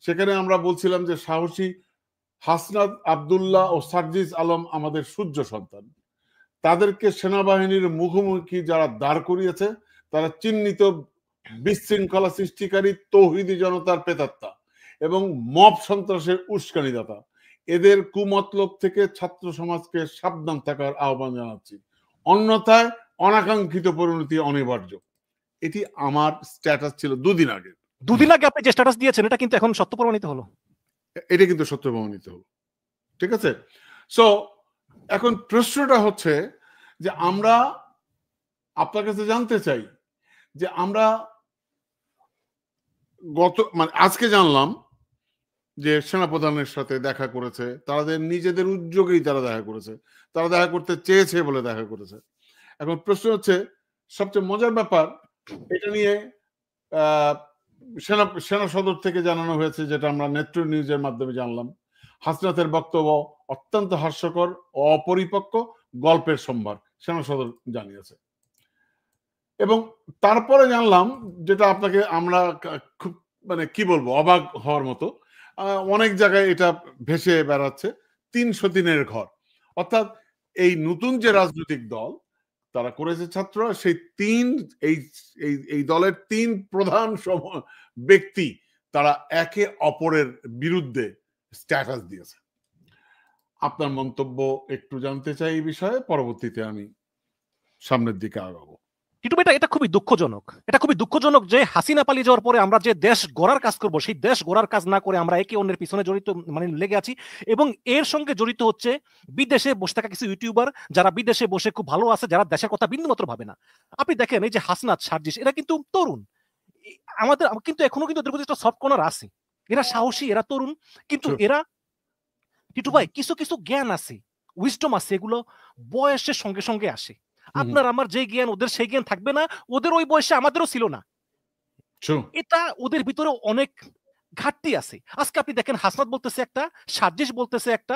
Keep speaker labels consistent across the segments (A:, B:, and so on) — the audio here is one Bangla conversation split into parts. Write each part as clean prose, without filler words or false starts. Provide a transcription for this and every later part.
A: সেখানে আমরা বলছিলাম যে সাহসী হাসনাত আব্দুল্লাহ ও সার্জিস আলম আমাদের সূর্য সন্তান। তাদেরকে সেনাবাহিনীর মুখোমুখি যারা দাঁড় করিয়েছে তারা চিহ্নিত বিশৃঙ্খলা সৃষ্টিকারী তৌহিদি জনতার প্রেতাত্মা এবং মব সন্ত্রাসের উস্কানিদাতা। এদের কুমতলব থেকে ছাত্র সমাজকে সাবধান থাকার আহ্বান জানাচ্ছি, অন্যথায় অনাকাঙ্ক্ষিত পরিণতি অনিবার্য। এটি আমার স্ট্যাটাস ছিল দুদিন আগে।
B: আপনি যে স্ট্যাটাস দিয়েছেন এটা কিন্তু এখন সত্য প্রমাণিত হলো।
A: এটা কিন্তু সত্য প্রমাণিত হলো, ঠিক আছে। সো এখন প্রশ্নটা হচ্ছে যে আমরা আপনার কাছে জানতে চাই যে আমরা আজকে জানলাম যে সেনাপ্রধানের সাথে দেখা করেছে, তাদের নিজেদের উদ্যোগেই তারা দেখা করেছে, তারা দেখা করতে চেয়েছে বলে দেখা করেছে। এখন প্রশ্ন হচ্ছে, সবচেয়ে মজার ব্যাপার, এটা নিয়ে সেনা সদর থেকে জানানো হয়েছে, যেটা আমরা নেত্র নিউজের মাধ্যমে জানলাম, হাসনাতের বক্তব্য অত্যন্ত হাস্যকর, অপরিপক্ক, গল্পের সম্ভার, সেনা সদর জানিয়েছে। এবং তারপরে জানলাম, যেটা আপনাকে আমরা খুব কি বলবো, অবাক হওয়ার মতো, অনেক জায়গায় এটা ভেসে বেড়াচ্ছে 303-এর ঘর। অর্থাৎ এই নতুন যে রাজনৈতিক দল তারা করেছে ছাত্ররা, সেই এই দলের 3 প্রধান ব্যক্তি তারা একে অপরের বিরুদ্ধে স্ট্যাটাস দিয়েছে। আপনার মন্তব্য একটু জানতে চাই এই বিষয়ে, পরবর্তীতে আমি সামনের দিকে আগাবো।
B: এটা খুবই দুঃখজনক যে হাসিনা পালিয়ে যাওয়ার পরে আমরা যে দেশ গড়ার কাজ করব, সেই দেশ গড়ার কাজ না করে আমরা একে অন্যের পিছনে জড়িত লেগে আছি। এবং এর সঙ্গে জড়িত হচ্ছে বিদেশে বসে থাকা কিছু ইউটিউবার, যারা বিদেশে বসে খুব ভালো আছে, যারা দেশের কথা বিন্দুমাত্র ভাবে না। আপনি দেখেন এই যে হাসনাত, সার্জিস, এরা কিন্তু তরুণ, আমাদের কিন্তু এখনো কিন্তু ওদের প্রতি একটা সফট কর্নার আছে। এরা সাহসী, এরা তরুণ, কিন্তু এরা টিটু ভাই কিছু কিছু জ্ঞান আছে, উইজডম আছে, এগুলো বয়সের সঙ্গে সঙ্গে আসে। আপনার আমার যে জ্ঞান, ওদের সেই জ্ঞান থাকবে না। ওদের ওই বয়সে আমাদেরও ছিল না। এটা ওদের ভিতরে অনেক ঘাটতি আছে। আজকে আপনি দেখেন হাসনাত বলতেছে একটা, সার্জিস বলতেছে একটা।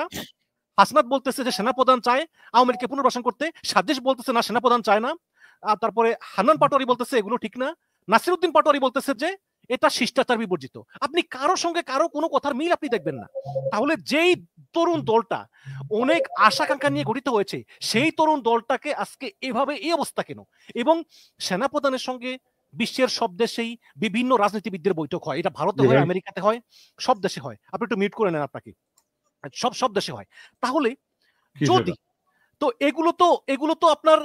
B: হাসনাত বলতেছে যে সেনাপ্রধান চায় আওয়ামী লীগকে পুনর্বাসন করতে, সার্জিস বলতেছে না, সেনাপ্রধান চায় না। আর তারপরে হান্নান পাটোয়ারি বলতেছে এগুলো ঠিক না, নাসিরউদ্দিন পাটোয়ারি বলতেছে যে এটা শিষ্টাচার বিবর্জিত। আপনি কারোর সঙ্গে কারো কোনো কথার মিল আপনি দেখবেন না। তাহলে যেই তরুণ দলটা অনেক আশা আকাঙ্ক্ষা নিয়ে গঠিত হয়েছে, সেই তরুণ দলটাকে আজকে এভাবে এই অবস্থা কেন? এবং সেনাপ্রধানের সঙ্গে বিশ্বের সব দেশেই বিভিন্ন রাজনীতিবিদদের বৈঠক হয়। এটা ভারতে হয়, আমেরিকাতে হয়, সব দেশে হয়। আপনি একটু মিউট করে নেন আপনাকে। সব দেশে হয়। তাহলে যদি তো এগুলো তো আপনার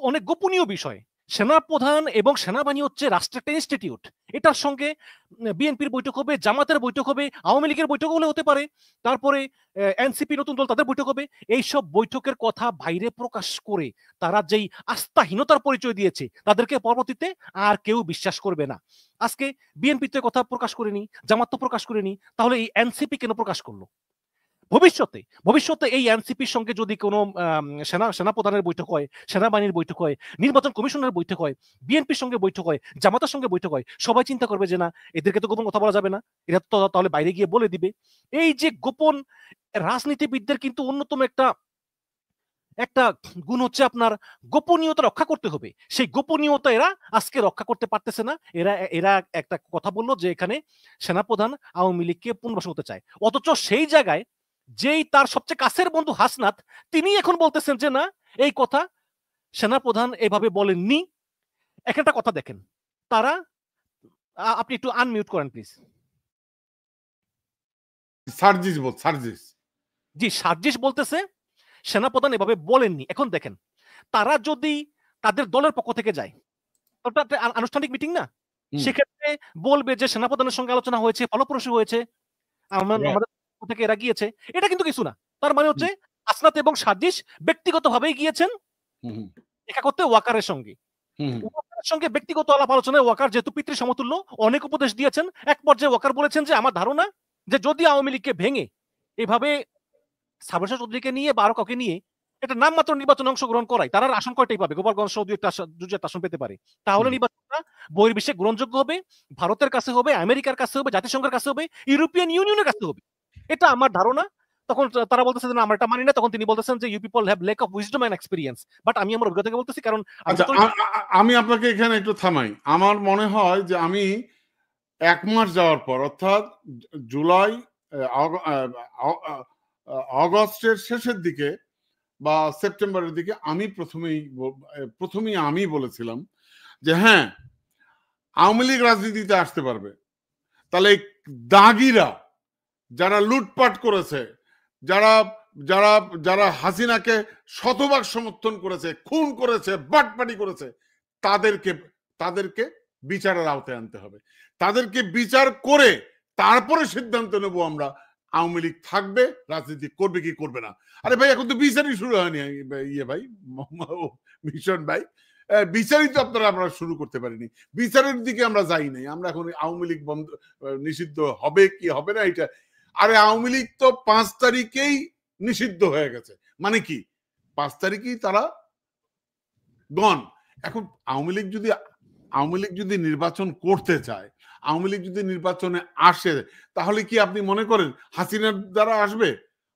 B: অনেক গোপনীয় বিষয়। সেনাপ্রধান এবং সেনাবাহিনী হচ্ছে রাষ্ট্রের একটা ইনস্টিটিউট। এটার সঙ্গে বিএনপির বৈঠক হবে, জামাতের বৈঠক হবে, আওয়ামী লীগের বৈঠক হলে হতে পারে, তারপরে এনসিপি নতুন দল তাদের বৈঠক হবে। এইসব বৈঠকের কথা বাইরে প্রকাশ করে তারা যেই আস্থাহীনতার পরিচয় দিয়েছে, তাদেরকে পরবর্তীতে আর কেউ বিশ্বাস করবে না। আজকে বিএনপি তো কথা প্রকাশ করেনি, জামাত তো প্রকাশ করেনি, তাহলে এই এনসিপি কেন প্রকাশ করলো? ভবিষ্যতে এই এনসিপির সঙ্গে যদি কোনো সেনাপ্রধানের বৈঠক হয়, সেনাবাহিনীর বৈঠক হয়, নির্বাচন কমিশনের বৈঠক হয়, বিএনপির সঙ্গে বৈঠক হয়, জামাতের সঙ্গে বৈঠক হয়, সবাই চিন্তা করবে যে না, এদেরকে তো গোপন কথা বলা যাবে না, এরা তো তাহলে বাইরে গিয়ে বলে দিবে। এই যে গোপন রাজনীতিবিদদের কিন্তু অন্যতম একটা গুণ হচ্ছে আপনার গোপনীয়তা রক্ষা করতে হবে। সেই গোপনীয়তা এরা আজকে রক্ষা করতে পারতেছে না। এরা একটা কথা বললো যে এখানে সেনাপ্রধান আওয়ামী লীগকে পুনর্বাসন করতে চায়, অথচ সেই জায়গায় যেই তার সবচেয়ে কাছের বন্ধু হাসনাত, তিনি এখন বলতেছেন যে না, এই কথা সেনাপ্রধান এভাবে বলেননি। একটা কথা দেখেন, তারা, আপনি একটু আনমিউট করেন প্লিজ। সার্জিস বলতেছে সেনাপ্রধান এভাবে বলেননি। এখন দেখেন, তারা যদি তাদের দলের পক্ষ থেকে যায়, ওটা আনুষ্ঠানিক মিটিং না, সেক্ষেত্রে বলবে যে সেনাপ্রধানের সঙ্গে আলোচনা হয়েছে, ফলপ্রসূ হয়েছে, আমাদের থেকে এরা গিয়েছে। এটা কিন্তু কিছু না। তার মানে হচ্ছে হাসনাত এবং সার্জিস ব্যক্তিগতভাবেই গিয়েছেন দেখা করতে ওয়াকারের সঙ্গে। ওয়াকারের সঙ্গে ব্যক্তিগত আলাপ আলোচনায় ওয়াকার যেহেতু পিতৃ সমতুল্য, অনেক উপদেশ দিয়েছেন। এক পর্যায়ে ওয়াকার বলেছেন যে আমার ধারণা যে যদি আওয়ামী লীগকে ভেঙে এভাবে সাবরেশন চৌধুরীকে নিয়ে বা আরো কাউকে নিয়ে একটা নামমাত্র নির্বাচনে অংশগ্রহণ করায়, তারা আসন কয়টাই পাবে, গোপালগঞ্জ সহ একটা আসন পেতে পারে, তাহলে নির্বাচনটা বহির্বিশ্বে গ্রহণযোগ্য হবে, ভারতের কাছে হবে, আমেরিকার কাছে হবে, জাতিসংঘের কাছে হবে, ইউরোপিয়ান ইউনিয়নের কাছে হবে। এটা আমার ধারণা। তখন তারা বলতেছে যে আমরা এটা মানি না। তখন তিনি বলতেছেন যে you people have lack of wisdom and experience. But আমি আমার অভিজ্ঞতা থেকে বলতেছি, কারণ
A: আমি আপনাকে এখানে একটু থামাই। আমার মনে হয় যে আমি 1 মাস যাওয়ার পর অর্থাৎ জুলাই আগস্টের শেষের দিকে বা সেপ্টেম্বরের দিকে আমি প্রথমেই আমি বলেছিলাম যে হ্যাঁ, আওয়ামী লীগ রাজনীতিতে আসতে পারবে। তাহলে দাগিরা যারা লুটপাট করেছে, যারা যারা যারা হাসিনাকে শতভাগ সমর্থন করেছে, খুন করেছে, বাটপাটি করেছে, তাদেরকে বিচারের আওতায় আনতে হবে। তাদেরকে বিচার করে তারপরে সিদ্ধান্ত নেব আমরা আওয়ামী লীগ থাকবে, রাজনীতি করবে কি করবে না। আরে ভাই, এখন তো বিচারই শুরু হয়নি। ভাই ভীষণ ভাই, বিচারই তো আমরা শুরু করতে পারিনি। বিচারের দিকে আমরা যাই নাই। আমরা এখন আওয়ামী লীগ বন্ধ নিষিদ্ধ হবে কি হবে না এটা। আরে আওয়ামী লীগ তো 5 তারিখেই নিষিদ্ধ হয়ে গেছে। মানে কি 5 তারিখেই তারা গন। এখন আওয়ামী লীগ যদি নির্বাচন করতে চায়, আওয়ামী লীগ যদি নির্বাচনে আসে, তাহলে কি আপনি মনে করেন হাসিনার দ্বারা আসবে?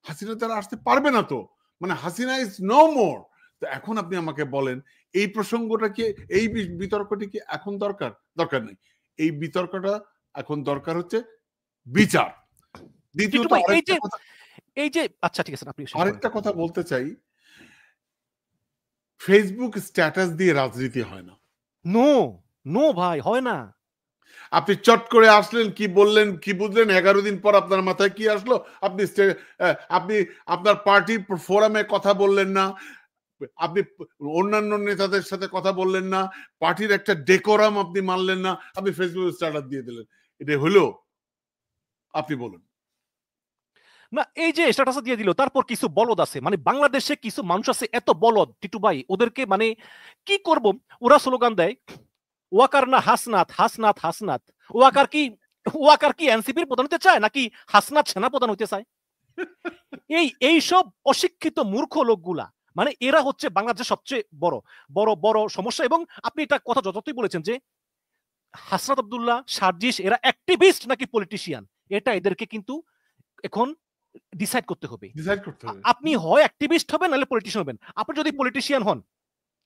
A: হাসিনার দ্বারা আসতে পারবে না তো। মানে হাসিনা ইজ নো মোর। তো এখন আপনি আমাকে বলেন, এই প্রসঙ্গটা কি, এই বিতর্কটি কি এখন দরকার নেই। এই বিতর্কটা এখন দরকার হচ্ছে বিচার। দ্বিতীয়ত
B: এই যে আচ্ছা ঠিক আছে, আপনি
A: আরেকটা কথা বলতে চাই, ফেসবুক স্ট্যাটাস দিয়ে রাজনীতি হয় না।
B: নো ভাই, হয় না।
A: আপনি চট করে আসলেন, কি বললেন, কি বুঝলেন, 11 দিন পর আপনার মাথায় কি আসলো, আপনি আপনার পার্টি ফোরামে কথা বললেন না, আপনি অন্যান্য নেতাদের সাথে কথা বললেন না, পার্টির একটা ডেকোরাম আপনি মানলেন না, আপনি ফেসবুক স্ট্যাটাস দিয়ে দিলেন। এটা হলো? আপনি বলুন
B: না। এই যে স্ট্যাটাস দিয়ে দিল, তারপর কিছু বলদ আছে, মানে বাংলাদেশে কিছু মানুষ আছে এত বলদ টিটু ভাই, ওদেরকে মানে কি করব, ওরা স্লোগান দেয় ওয়াকার না হাসনাত, হাসনাত হাসনাত। ওয়াকার কি এনসিপির প্রধান হতে চায়, নাকি হাসনাত সেনা প্রধান হতে চায়? এই সব অশিক্ষিত মূর্খ লোকগুলা, মানে এরা হচ্ছে বাংলাদেশের সবচেয়ে বড় বড় বড় সমস্যা। এবং আপনি এটা কথা যতই বলেছেন যে হাসনাত আব্দুল্লাহ, সার্জিস এরা অ্যাক্টিভিস্ট নাকি পলিটিশিয়ান, এটা এদেরকে কিন্তু এখন ডিসাইড করতে হবে। আপনি হয় অ্যাক্টিভিস্ট হবেন নাহলে পলিটিশিয়ান হবেন। আপনি যদি পলিটিশিয়ান হন,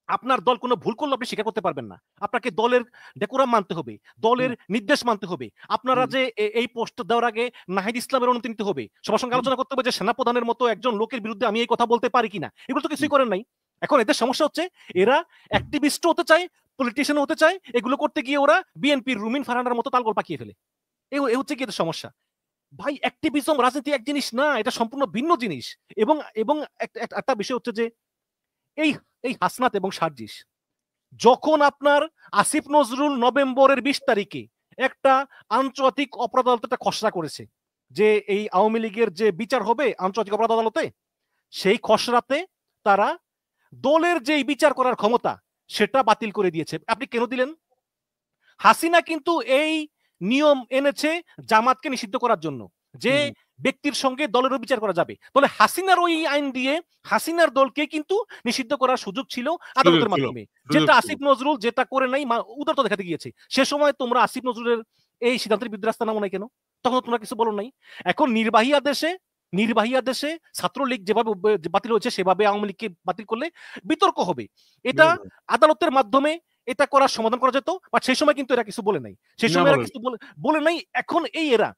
B: আপনার দল কোনো ভুল করলে আপনি স্বীকার করতে পারবেন না। আপনাকে দলের ডেকোরাম মানতে হবে, দলের নির্দেশ মানতে হবে। আপনারা যে এই পোস্ট দেওয়ার আগে নাহিদ ইসলামের অনুমতি নিতে হবে, সবার সঙ্গে আলোচনা করতে হবে যে সেনাপ্রধানের মতো একজন লোকের বিরুদ্ধে আমি এই কথা বলতে পারি কিনা। এগুলো তো কিছুই করেন নাই। এখন এদের সমস্যা হচ্ছে এরা অ্যাক্টিভিস্ট হতে চায়, পলিটিশিয়ান হতে চায়। এগুলো করতে গিয়ে ওরা বিএনপির রুমিন ফারহানার মতো তালগোল পাকিয়ে ফেলে। এই হচ্ছে কি এদের সমস্যা। ভাই, অ্যাক্টিভিজম রাজনীতি এক জিনিস না, এটা সম্পূর্ণ ভিন্ন জিনিস। এবং এবং একটা বিষয় হচ্ছে যে এই এই হাসনাত এবং সার্জিস, যখন আপনার আসিফ নজরুল নভেম্বরের 20 তারিখে একটা আন্তর্জাতিক অপরাধ আদালতে খসড়া করেছে যে এই আওয়ামী লীগের যে বিচার হবে আন্তর্জাতিক অপরাধ আদালতে, সেই খসড়াতে তারা দলের যে বিচার করার ক্ষমতা সেটা বাতিল করে দিয়েছে। আপনি কেন দিলেন? হাসিনা কিন্তু এই নিয়ম এনেছে জামাতকে নিষিদ্ধ করার জন্য, যে ব্যক্তির সঙ্গে দলেরও বিচার করা যাবে। তাহলে হাসিনার ওই আইন দিয়ে হাসিনার দলকে কিন্তু নিষিদ্ধ করার সুযোগ ছিল আদালতের মাধ্যমে, যেটা আসিফ নজরুল যেটা করে নাই, উদারতা দেখাতে গিয়েছে। সে সময় তোমরা আসিফ নজরুলের এই সিদ্ধান্তের বিরুদ্ধে রাস্তা নামো নাই কেন? তখন তোমরা কিছু বলো নাই। এখন নির্বাহী আদেশে ছাত্রলীগ যেভাবে বাতিল হয়েছে সেভাবে আওয়ামী লীগকে বাতিল করলে বিতর্ক হবে। এটা আদালতের মাধ্যমে এটা করার সমাধান করা যেত, বাট সেই সময় কিন্তু এরা কিছু বলে নাই। সেই সময় এরা কিছু বলে নাই। এখন এই এরা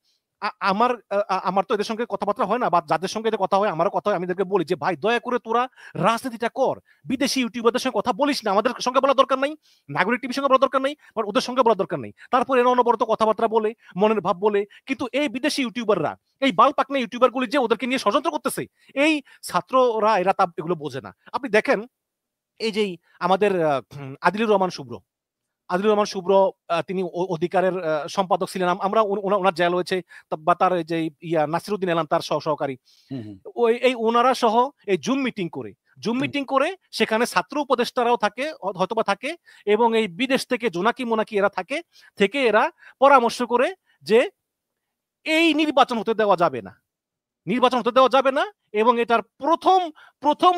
B: আমার তো এদের সঙ্গে কথাবার্তা হয় না, বা যাদের সঙ্গে এদের কথা হয় আমারও কথা হয়, আমি এদেরকে বলি যে ভাই দয়া করে তোরা রাজনীতিটা কর, বিদেশি ইউটিউবারদের সঙ্গে কথা বলিস না। আমাদের সঙ্গে বলা দরকার নাই, নাগরিক টিভির সঙ্গে বলা দরকার নাই, বাট ওদের সঙ্গে বলা দরকার নেই। তারপর এরা অনবরত কথাবার্তা বলে, মনের ভাব বলে। কিন্তু এই বিদেশি ইউটিউবাররা, এই বাল পাকনা ইউটিউবার গুলি যে ওদেরকে নিয়ে ষড়যন্ত্র করতেছে, এই ছাত্ররা এরা তা এগুলো বোঝে না। আপনি দেখেন এই যে আমাদের আদিলুর রহমান শুভ্র, তিনি অধিকারের সম্পাদক ছিলেন। আমরা ওনার জেল হয়েছে, বা তার যে নাসিরউদ্দিন এলান তার সহকারী, এই ওনারা সহ এই জুম মিটিং করে সেখানে ছাত্র উপদেষ্টারাও থাকে, হয়তোবা থাকে, এবং এই বিদেশ থেকে জোনাকি মোনাকি এরা থেকে এরা পরামর্শ করে যে এই নির্বাচন হতে দেওয়া যাবে না। এবং এটার প্রথম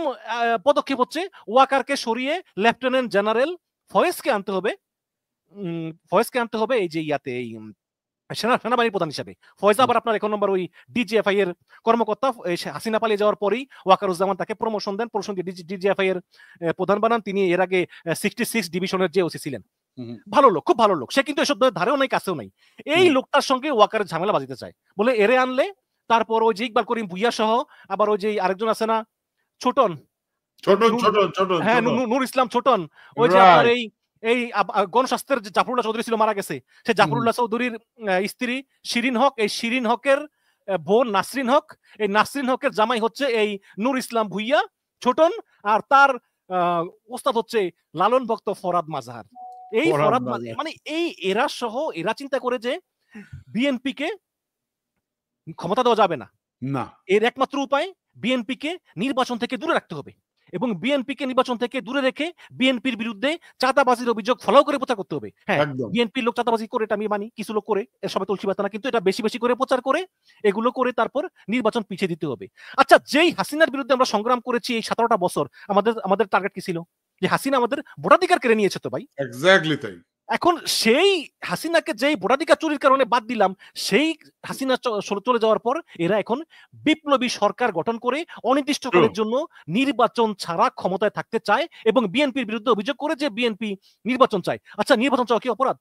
B: পদক্ষেপ হচ্ছে ওয়াকারকে সরিয়ে লেফটেন্যান্ট জেনারেল ফয়েজকে আনতে হবে এই যে ইয়াতে, এই সেনাবাহিনীর প্রধান হিসাবে। ফয়েজ আবার আপনার 1 নম্বর ওই ডিজিএফআই এর কর্মকর্তা। হাসিনা পালিয়ে যাওয়ার পরেই ওয়াকারুজ্জামান তাকে প্রমোশন দিয়ে ডিজিএফআই এর প্রধান বানান। তিনি এর আগে 66 ডিভিশনের যে ওসি ছিলেন। ভালো লোক, খুব ভালো লোক, সে কিন্তু এসব ধারেও নাই কাছেও নাই। এই লোকটার সঙ্গে ওয়াকারের ঝামেলা বাজিতে চায়, বলে এরে আনলে তারপর ওই যে ইকবাল করিম ভুইয়া সহ আবার ওই যে আরেকজন আছে না ছোটন, হ্যাঁ নূর ইসলাম ছোটন, ওই যে আপনার এই এই গণস্বাস্থ্যের যে জাফরুল্লাহ চৌধুরী ছিল মারা গেছে, সে জাফরুল্লাহ চৌধুরীর স্ত্রী শিরিন হক, এই শিরিন হকের বোন নাসরিন হক, এই নাসরিন হকের জামাই হচ্ছে এই নূর ইসলাম ভুইয়া ছোটন, আর তার ওস্তাদ হচ্ছে লালন ভক্ত ফরাদ মাজহার। এই ফরাদ মানে এই এরা সহ এরা চিন্তা করে যে বিএনপি কে ক্ষমতা দেওয়া যাবে না, এর একমাত্র উপায় বিএনপি কে নির্বাচন থেকে দূরে রাখতে হবে, এবং বিএনপি কে নির্বাচন থেকে দূরে রেখে বিএনপির বিরুদ্ধে চাঁদাবাজির অভিযোগ ফলাও করে প্রচার করতে হবে। হ্যাঁ, বিএনপির লোক চাঁদাবাজি করে, এটা আমি মানি, কিছু লোক করে, এর সবাই তুলসী পাতা না, কিন্তু এটা বেশি বেশি করে প্রচার করে, এগুলো করে তারপর নির্বাচন পিছিয়ে দিতে হবে। আচ্ছা, যেই হাসিনার বিরুদ্ধে আমরা সংগ্রাম করেছি এই 17টা বছর, আমাদের টার্গেট কি ছিল? যে হাসিনা আমাদের ভোটাধিকার কেড়ে নিয়েছে তো ভাই।
A: এক্স্যাক্টলি তাই।
B: এখন সেই হাসিনাকে যেই ভোটাধিকার চুরির কারণে বাদ দিলাম, সেই হাসিনা চলে যাওয়ার পর এরা এখন বিপ্লবী সরকার গঠন করে অনির্দিষ্টকালের জন্য নির্বাচন ছাড়া ক্ষমতায় থাকতে চায়, এবং বিএনপির বিরুদ্ধে অভিযোগ করে যে বিএনপি নির্বাচন চায়। আচ্ছা, নির্বাচন চাওয়া কি অপরাধ?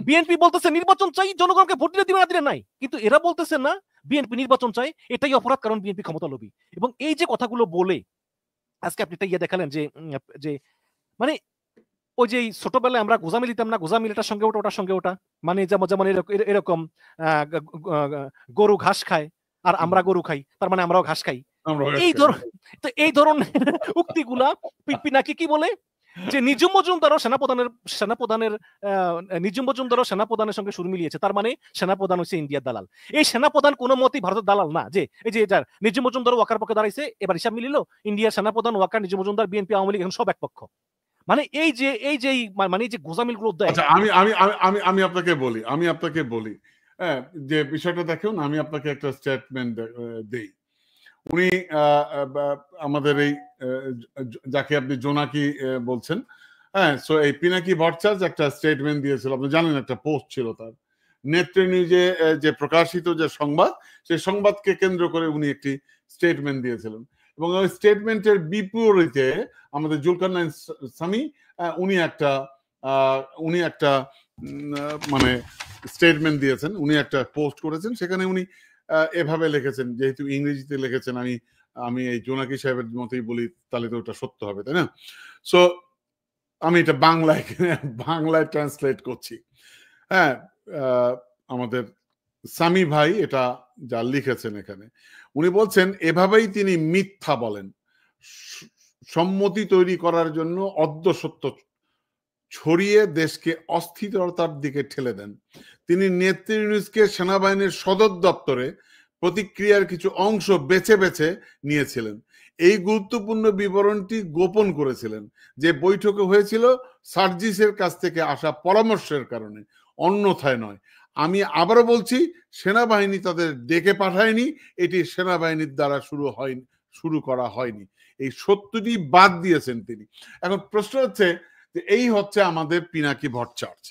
B: বিএনপি বলতেছে নির্বাচন চাই, জনগণকে ভোট দিলে দিবে না দিলে নাই, কিন্তু এরা বলতেছে না বিএনপি নির্বাচন চাই, এটাই অপরাধ, কারণ বিএনপি ক্ষমতা লোভী। এবং এই যে কথাগুলো বলে আজকে আপনি একটা দেখালেন যে মানে ওই যে ছোটবেলায় আমরা গোজামিল দিতাম না, গোজামিল এটার সঙ্গে ওটা, ওটার সঙ্গে ওটা, মানে যেমন এরকম গরু ঘাস খায় আর আমরা গরু খাই, তার মানে আমরাও ঘাস খাই, এই ধরনের উক্তিগুলা পিনাকি কি বলে যে নিজুম মজুমদারও সেনাপ্রধানের সঙ্গে সুর মিলিয়েছে, তার মানে সেনাপ্রধান হচ্ছে ইন্ডিয়ার দালাল। এই সেনাপ্রধান কোনো মতেই ভারতের দালাল না, যে এই যে নিজুম মজুমদার ওয়াকার পক্ষে দাঁড়াইছে, এবার হিসাব মিলিল ইন্ডিয়ার সেনাপ্রধান ওয়াকার, নিজুম মজুমদার, বিএনপি, আওয়ামী লীগ এখন সব এক পক্ষ। মানে এই যে গোজামিল গুলো দেয়।
A: আচ্ছা, আমি আপনাকে বলি হ্যাঁ, যে বিষয়টা দেখুন, আমি আপনাকে একটা স্টেটমেন্ট দেই। উনি আমাদের এই যাকে আপনি জোনাকি বলছেন, হ্যাঁ, সো এই পিনাকি ভট্টাচার্য একটা স্টেটমেন্ট দিয়েছিল, আপনি জানেন, একটা পোস্ট ছিল তার নেত্রী নিউজে, যে প্রকাশিত যে সংবাদ, সেই সংবাদকে কেন্দ্র করে উনি একটি স্টেটমেন্ট দিয়েছিলেন, এবং ওই স্টেটমেন্টের বিপরীতে আমাদের জুলকারনাইন সামি উনি একটা মানে স্টেটমেন্ট দিয়েছেন, উনি একটা পোস্ট করেছেন, সেখানে উনি এভাবে লিখেছেন, যেহেতু ইংরেজিতে লিখেছেন, আমি এই জোনাকি সাহেবের মতোই বলি, তাহলে তো ওটা সত্য হবে, তাই না? সো আমি এটা বাংলায় ট্রান্সলেট করছি। হ্যাঁ, আমাদের সামি ভাই এটা যা লিখেছেন এখানে, উনি বলছেন এভাবেই তিনি মিথ্যা বলেন, সম্মতি তৈরি করার জন্য অর্ধসত্য ছড়িয়ে দেশকে অস্থিরতার দিকে ঠেলে দেন। তিনি নেত্রী নিউজকে সেনাবাহিনীর সদর দপ্তরে প্রতিক্রিয়ার কিছু অংশ বেছে বেছে নিয়েছিলেন। এই গুরুত্বপূর্ণ বিবরণটি গোপন করেছিলেন, যে বৈঠকে হয়েছিল সার্জিসের কাছ থেকে আসা পরামর্শের কারণে, অন্যথায় নয়। আমি আবারও বলছি, সেনাবাহিনী তাদের ডেকে পাঠায়নি, এটি সেনাবাহিনীর দ্বারা শুরু করা হয়নি। এই সত্যটি বাদ দিয়েছেন তিনি। এখন প্রশ্ন হচ্ছে যে এই হচ্ছে আমাদের পিনাকি ভট্টাচার্য,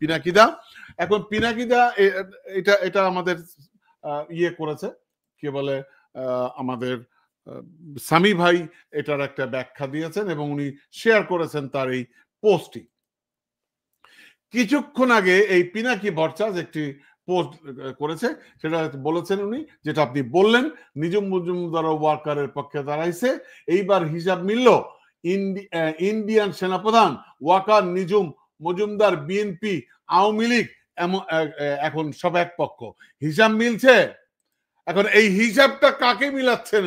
A: পিনাকিদা। এখন পিনাকিদা এটা আমাদের ইয়ে করেছে, কি বলে, আমাদের সামি ভাই এটার একটা ব্যাখ্যা দিয়েছেন এবং উনি শেয়ার করেছেন তার এই পোস্টটি। কিছুক্ষণ আগে এই পিনাকি ভট্টাচার্য একটি পোস্ট করেছে, সেটা বলেছেন উনি, যেটা আপনি বললেন, নিজুম মজুমদার ওয়াকারের পক্ষে দাঁড়াইছে, এইবার হিসাব মিলল ইন্ডিয়ান সেনাপ্রধান ওয়াকার, নিজুম মজুমদার, বিএনপি, আওয়ামী লীগ এখন সব এক পক্ষ, হিসাব মিলছে। এখন এই হিসাবটা কাকে মিলাচ্ছেন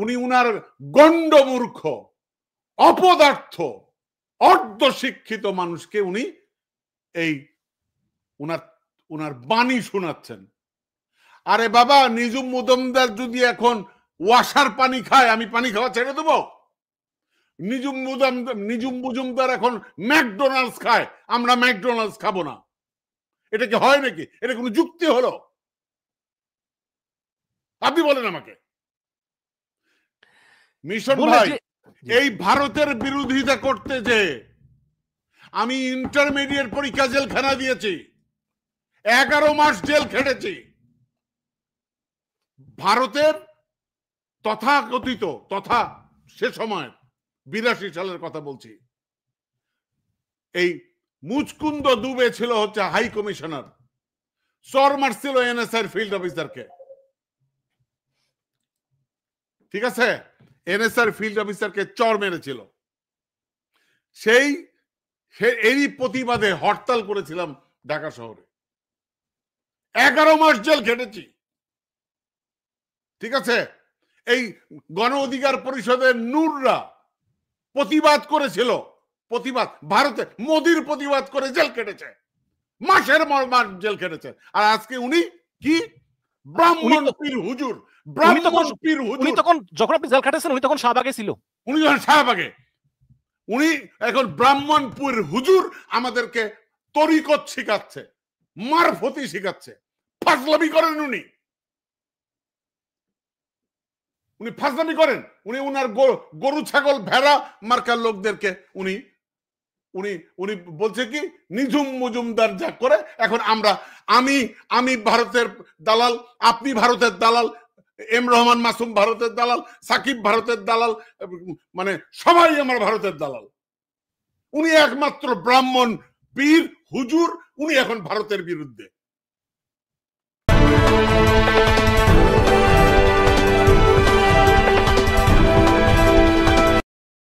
A: উনি উনার গণ্ডমূর্খ, অপদার্থ, অর্ধশিক্ষিত মানুষকে উনি এই উনার বাণী শোনাচ্ছেন। আরে বাবা, নিজুম মজুমদার যদি এখন ওয়াসার পানি খায়, আমি পানি খাওয়া ছেড়ে দেবো? নিজুম মজুমদার এখন ম্যাকডোনাল্ডস খায়, আমরা ম্যাকডোনাল্ডস খাবো না? এটা কি হয় নাকি? এটা কোনো যুক্তি হলো? আপনি বলেন আমাকে। মিশন ভাই, এই ভারতের বিরোধিতা করতে যে আমি ইন্টারমিডিয়েট পরীক্ষা জেলখানা দিয়েছি, 11 মাস জেল খেটেছি। ভারতের তথাকথিত সে সময় 82 সালের কথা বলছি, এই মুচকুন্দ দুবে ছিল হচ্ছে হাই কমিশনার, চর মারছিল এনএসআই ফিল্ড অফিসারকে, ঠিক আছে, এনএসআর ফিল্ড অফিসারকে চর মেরেছিল। সেই এরই প্রতিবাদে হরতাল করেছিলাম ঢাকা শহরে, 11 মাস জেল খেটেছি, ঠিক আছে। এই গণ অধিকার পরিষদের নূররা প্রতিবাদ করেছিল, প্রতিবাদ ভারতে মোদির প্রতিবাদ করে জেল কেটেছে, মাসের মাস জেল কেটেছে। আর আজকে উনি কি ব্রাহ্মণ পীর হুজুর, ব্রাহ্মণ পীর হুজুর।
B: উনি তখন যখন আপনি জেল কাটেছেন উনি তখন শাহবাগে ছিল,
A: উনি যখন শাহবাগে, উনি এখন ব্রাহ্মণ পীর হুজুর আমাদেরকে তরিকত শিখাচ্ছে, মারফতি শিখাচ্ছে, ফাজলামি করেন উনি, উনি ফাজলামি করেন। উনি উনার গরু ছাগল ভেড়া মার্কার লোকদেরকে উনি উনি উনি বলছে কি নিঝুম মজুমদার যা করে, এখন আমি ভারতের দালাল, আপনি ভারতের দালাল, এম রহমান মাসুম ভারতের দালাল, সাকিব ভারতের দালাল, মানে সবাই আমার ভারতের দালাল। উনি একমাত্র ব্রাহ্মণ পীর হুজুর, উনি এখন ভারতের বিরুদ্ধে।